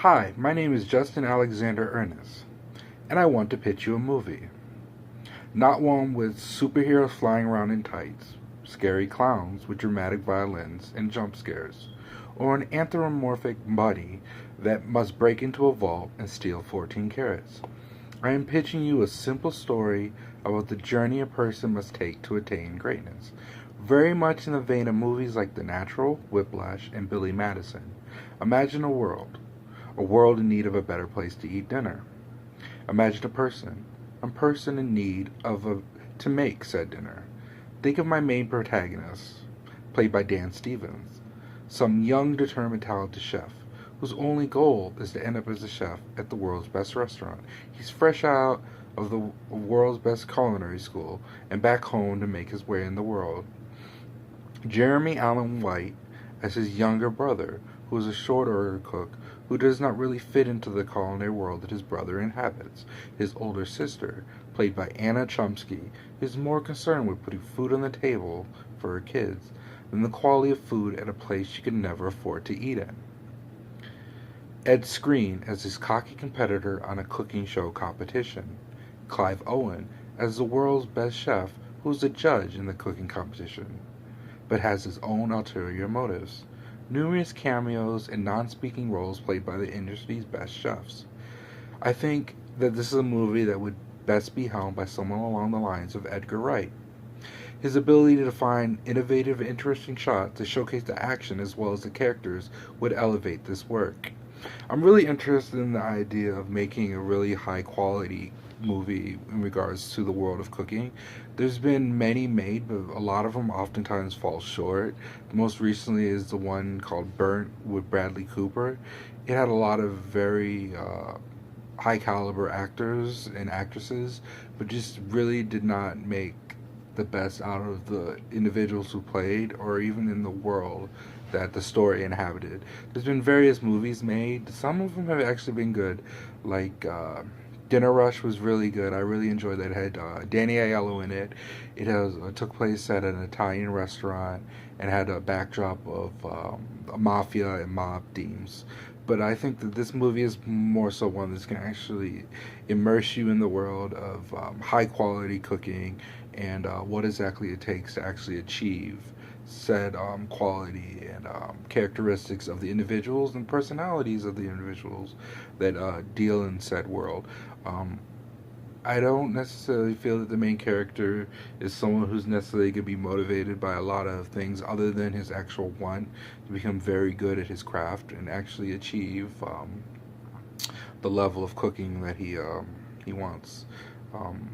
Hi, my name is Justin Alexander Ernest, and I want to pitch you a movie. Not one with superheroes flying around in tights, scary clowns with dramatic violins and jump scares, or an anthropomorphic bunny that must break into a vault and steal 14 carats. I am pitching you a simple story about the journey a person must take to attain greatness, very much in the vein of movies like The Natural, Whiplash, and Billy Madison. Imagine a world in need of a better place to eat dinner. Imagine a person in need of a to make said dinner. Think of my main protagonist, played by Dan Stevens, some young, determined, talented chef whose only goal is to end up as a chef at the world's best restaurant. He's fresh out of the world's best culinary school and back home to make his way in the world. Jeremy Allen White as his younger brother, who is a short order cook who does not really fit into the culinary world that his brother inhabits. His older sister, played by Anna Chomsky, is more concerned with putting food on the table for her kids than the quality of food at a place she could never afford to eat at. Ed Skrein as his cocky competitor on a cooking show competition. Clive Owen as the world's best chef who is a judge in the cooking competition, but has his own ulterior motives. Numerous cameos and non-speaking roles played by the industry's best chefs. I think that this is a movie that would best be helmed by someone along the lines of Edgar Wright. His ability to find innovative, interesting shots to showcase the action as well as the characters would elevate this work. I'm really interested in the idea of making a really high quality movie in regards to the world of cooking. There's been many made, but a lot of them oftentimes fall short. Most recently is the one called Burnt with Bradley Cooper. It had a lot of very high caliber actors and actresses, but just really did not make the best out of the individuals who played or even in the world that the story inhabited. There's been various movies made. Some of them have actually been good, like Dinner Rush was really good. I really enjoyed that. It had Danny Aiello in it. It took place at an Italian restaurant and had a backdrop of mafia and mob themes. But I think that this movie is more so one that's going to actually immerse you in the world of high quality cooking and what exactly it takes to actually achieve said quality and characteristics of the individuals and personalities of the individuals that deal in said world. Um, I don't necessarily feel that the main character is someone who's necessarily going to be motivated by a lot of things other than his actual want to become very good at his craft and actually achieve the level of cooking that he wants.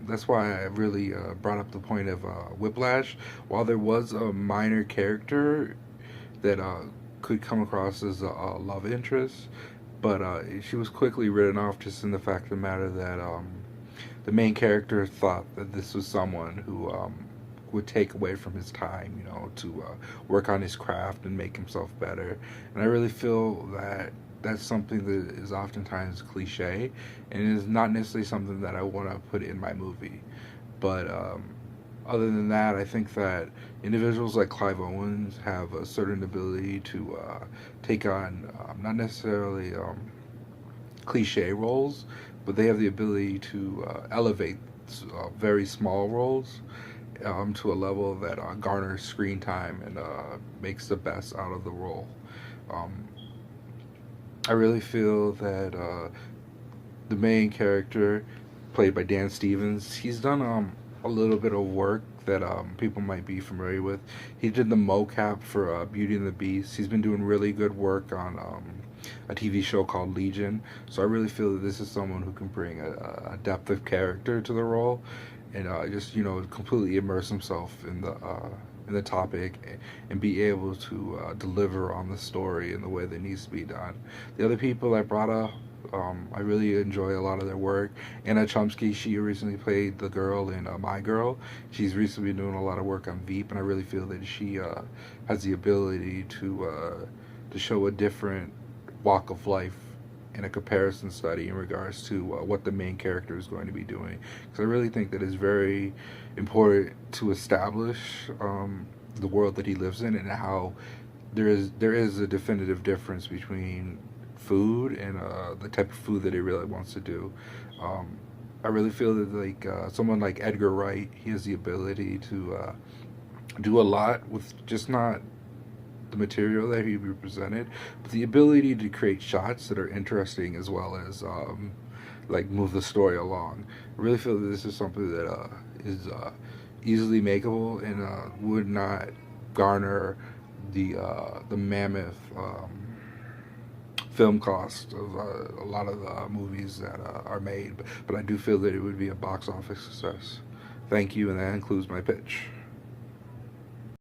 That's why I really brought up the point of Whiplash. While there was a minor character that could come across as a love interest, but she was quickly written off just in the fact of the matter that the main character thought that this was someone who would take away from his time, to work on his craft and make himself better. And I really feel that that's something that is oftentimes cliche and is not necessarily something that I want to put in my movie. But other than that, I think that individuals like Clive Owens have a certain ability to take on not necessarily cliche roles, but they have the ability to elevate very small roles to a level that garners screen time and makes the best out of the role. Um, I really feel that the main character, played by Dan Stevens, he's done a little bit of work that people might be familiar with. He did the mocap for Beauty and the Beast. He's been doing really good work on a TV show called Legion. So I really feel that this is someone who can bring a depth of character to the role and just completely immerse himself in the topic and be able to deliver on the story in the way that needs to be done. The other people I brought up, I really enjoy a lot of their work. Anna Chomsky, she recently played the girl in My Girl. She's recently been doing a lot of work on Veep, and I really feel that she has the ability to show a different walk of life in a comparison study in regards to what the main character is going to be doing. Because I really think that it's very important to establish the world that he lives in and how there is a definitive difference between food and the type of food that he really wants to do. I really feel that like someone like Edgar Wright, he has the ability to do a lot with just not the material that he represented, but the ability to create shots that are interesting as well as like move the story along. I really feel that this is something that is easily makeable and would not garner the mammoth film cost of a lot of the movies that are made. But I do feel that it would be a box office success. Thank you, and that includes my pitch.